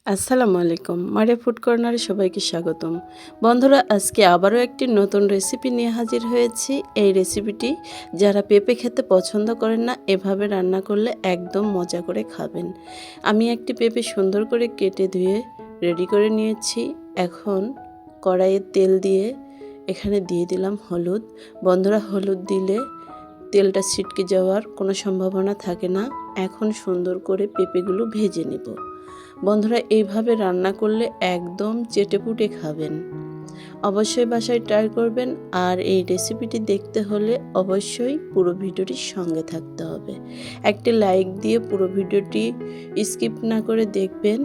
আসসালামু আলাইকুম। মারিয়া ফুড কর্নারে সবাইকে স্বাগতম। বন্ধুরা, আজকে আবারও একটি নতুন রেসিপি নিয়ে হাজির হয়েছি। এই রেসিপিটি যারা পেঁপে খেতে পছন্দ করেন না, এভাবে রান্না করলে একদম মজা করে খাবেন। আমি একটি পেঁপে সুন্দর করে কেটে ধুয়ে রেডি করে নিয়েছি। এখন কড়াইয়ে তেল দিয়ে এখানে দিয়ে দিলাম হলুদ। বন্ধুরা, হলুদ দিলে তেলটা ছিটকে যাওয়ার কোনো সম্ভাবনা থাকে না। এখন সুন্দর করে পেঁপেগুলো ভেজে নেব। বন্ধুরা, এইভাবে রান্না করলে একদম চেটেপুটে খাবেন। অবশ্যই বাসায় ট্রাই করবেন। আর এই রেসিপিটি দেখতে হলে অবশ্যই পুরো ভিডিওটির সঙ্গে থাকতে হবে। একটি লাইক দিয়ে পুরো ভিডিওটি স্কিপ না করে দেখবেন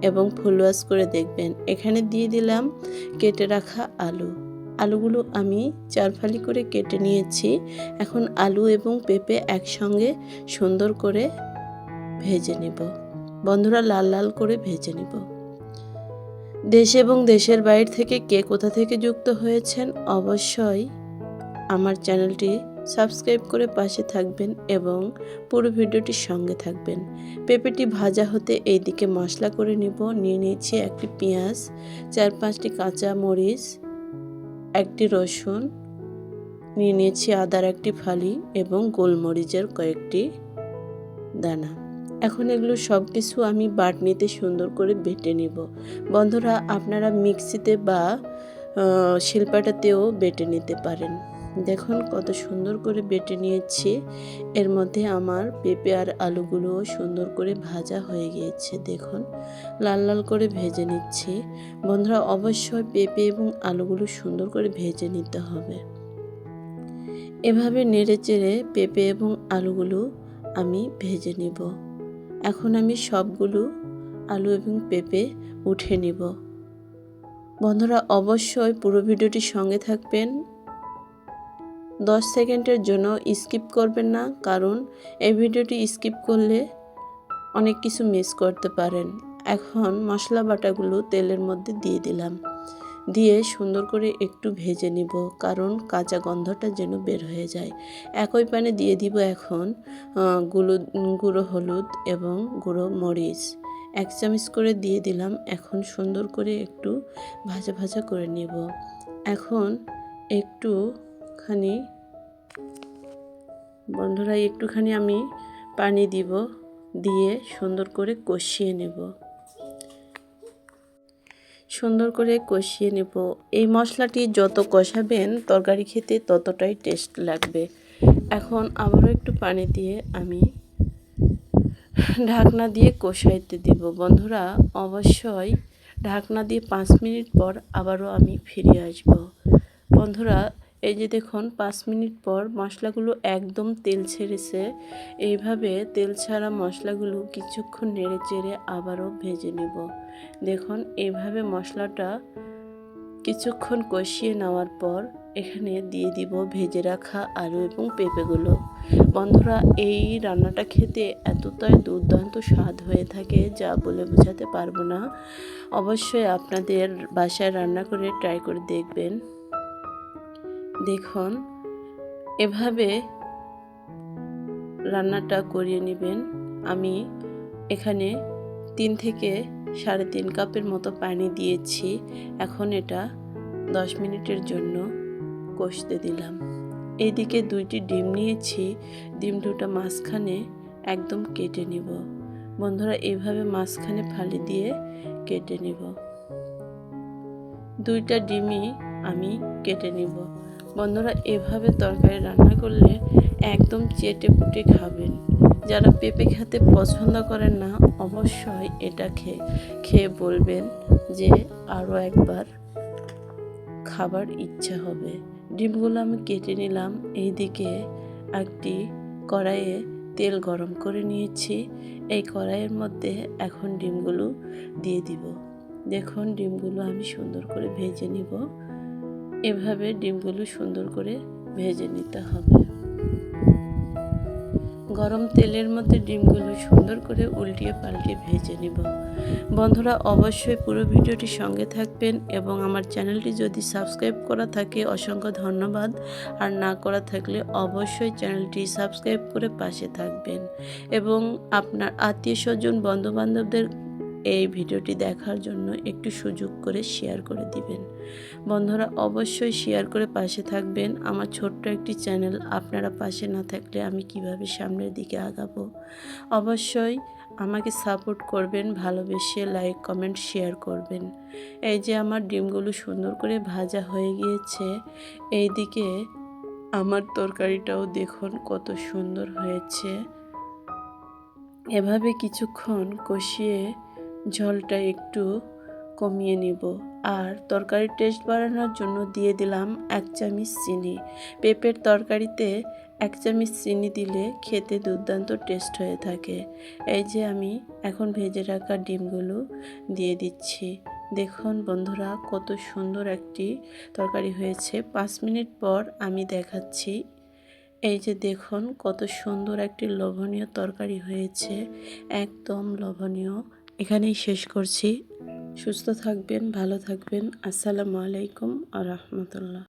এবং ফুল ওয়াচ করে দেখবেন। এখানে দিয়ে দিলাম কেটে রাখা আলুগুলো আমি 4 ফালি করে কেটে নিয়েছি। এখন আলু এবং পেঁপে একসঙ্গে সুন্দর করে ভেজে নেব। বন্ধুরা, লাল লাল করে ভেজে নিব। দেশ এবং দেশের বাইরে থেকে কে কোথা থেকে যুক্ত হয়েছেন অবশ্যই আমার চ্যানেলটি সাবস্ক্রাইব করে পাশে থাকবেন এবং পুরো ভিডিওটির সঙ্গে থাকবেন। পেঁপেটি ভাজা হতে এইদিকে মশলা করে নিব। নিয়ে নিয়েছি একটি পেঁয়াজ, 4-5টি কাঁচা মরিচ, একটি রসুন, নিয়ে নিয়েছি আদার একটি ফালি এবং গোলমরিচের কয়েকটি দানা। এখন এগুলো সব কিছু আমি বাটনিতে সুন্দর করে বেটে নিব। বন্ধুরা, আপনারা মিক্সিতে বা শিলপাটাতেও বেটে নিতে পারেন। দেখুন কত সুন্দর করে বেটে নিয়েছি। এর মধ্যে আমার পেঁপে আর আলুগুলো সুন্দর করে ভাজা হয়ে গিয়েছে। দেখুন লাল লাল করে ভেজে নিচ্ছি। বন্ধুরা, অবশ্যই পেঁপে এবং আলুগুলো সুন্দর করে ভেজে নিতে হবে। এভাবে নেড়ে চেড়ে পেঁপে এবং আলুগুলো আমি ভেজে নিব। এখন আমি সবগুলো আলু এবং পেঁপে উঠে নিব। বন্ধুরা, অবশ্যই পুরো ভিডিওটির সঙ্গে থাকবেন। 10 সেকেন্ডের জন্য স্কিপ করবেন না, কারণ এই ভিডিওটি স্কিপ করলে অনেক কিছু মিস করতে পারেন। এখন মশলা বাটাগুলো তেলের মধ্যে দিয়ে দিলাম। দিয়ে সুন্দর করে একটু ভেজে নিব, কারণ কাঁচা গন্ধটা যেন বের হয়ে যায়। একই প্যানে দিয়ে দিব এখন গুঁড়ো হলুদ এবং গুঁড়ো মরিচ 1 চামচ করে দিয়ে দিলাম। এখন সুন্দর করে একটু ভাজা ভাজা করে নেব। এখন একটুখানি আমি পানি দিব, দিয়ে সুন্দর করে কষিয়ে নেব। এই মশলাটি যত কষাবেন তরকারি খেতে ততটাই টেস্ট লাগবে। এখন আবারও একটু পানি দিয়ে আমি ঢাকনা দিয়ে কষাইতে দিব। বন্ধুরা, অবশ্যই ঢাকনা দিয়ে 5 মিনিট পর আবারও আমি ফিরে আসব। বন্ধুরা, এই যে দেখুন 5 মিনিট পর মশলাগুলো একদম তেল ছেড়েছে। এইভাবে তেল ছাড়া মশলাগুলো কিছুক্ষণ নেড়ে চেড়ে আবারও ভেজে নেব। দেখুন এইভাবে মশলাটা কিছুক্ষণ কষিয়ে নেওয়ার পর এখানে দিয়ে দিব ভেজে রাখা আলু এবং পেঁপেগুলো। বন্ধুরা, এই রান্নাটা খেতে এতটাই দুর্দান্ত স্বাদ হয়ে থাকে যা বলে বোঝাতে পারবো না। অবশ্যই আপনাদের বাসায় রান্না করে ট্রাই করে দেখবেন। দেখুন এভাবে রান্নাটা করিয়ে নেবেন। আমি এখানে 3 থেকে 3.5 কাপের মতো পানি দিয়েছি। এখন এটা 10 মিনিটের জন্য কষতে দিলাম। এইদিকে 2টি ডিম নিয়েছি। ডিম দুটো মাঝখানে একদম কেটে নিব। বন্ধুরা, এইভাবে মাঝখানে ফালি দিয়ে কেটে নিব। 2টা ডিমই আমি কেটে নিব। বন্ধুরা, এভাবে তরকারি রান্না করলে একদম চেটে পুটে খাবেন। যারা পেঁপে খেতে পছন্দ করেন না অবশ্যই এটা খেয়ে বলবেন যে আরও একবার খাবার ইচ্ছা হবে। ডিমগুলো আমি কেটে নিলাম। এইদিকে একটি কড়াইয়ে তেল গরম করে নিয়েছি। এই কড়াইয়ের মধ্যে এখন ডিমগুলো দিয়ে দিব। দেখুন ডিমগুলো আমি সুন্দর করে ভেজে নিব। এভাবে ডিমগুলো সুন্দর করে ভেজে নিতে হবে। গরম তেলের মধ্যে ডিমগুলো সুন্দর করে উল্টিয়ে পাল্টিয়ে ভেজে নিব। বন্ধুরা, অবশ্যই পুরো ভিডিওটি সঙ্গে থাকবেন এবং আমার চ্যানেলটি যদি সাবস্ক্রাইব করা থাকে অসংখ্য ধন্যবাদ, আর না করা থাকলে অবশ্যই চ্যানেলটি সাবস্ক্রাইব করে পাশে থাকবেন এবং আপনার আত্মীয় স্বজন বন্ধুবান্ধবদের এই ভিডিওটি দেখার জন্য একটু সুযোগ করে শেয়ার করে দিবেন। বন্ধুরা অবশ্যই শেয়ার করে পাশে থাকবেন। আমার ছোট্ট একটি চ্যানেল, আপনারা পাশে না থাকলে আমি কিভাবে সামনের দিকে আগাবো। অবশ্যই আমাকে সাপোর্ট করবেন, ভালোবেসে লাইক কমেন্ট শেয়ার করবেন। এই যে আমার ডিমগুলো সুন্দর করে ভাজা হয়ে গিয়েছে, এইদিকে আমার তরকারিটাও দেখুন কত সুন্দর হয়েছে। এভাবে কিছুক্ষণ কষিয়ে ঝোলটা একটু কমিয়ে নিব। আর তরকারির টেস্ট বাড়ানোর জন্য দিয়ে দিলাম 1 চামচ চিনি। পেঁপের তরকারিতে 1 চামচ চিনি দিলে খেতে দুর্দান্ত টেস্ট হয়ে থাকে। এই যে আমি এখন ভেজে রাখা ডিমগুলো দিয়ে দিচ্ছি। দেখুন বন্ধুরা কত সুন্দর একটি তরকারি হয়েছে। 5 মিনিট পর আমি দেখাচ্ছি। এই যে দেখুন কত সুন্দর একটি লোভনীয় তরকারি হয়েছে, একদম লোভনীয়। এখানেই শেষ করছি। সুস্থ থাকবেন, ভালো থাকবেন। আসসালামু আলাইকুম ওয়া রাহমাতুল্লাহ।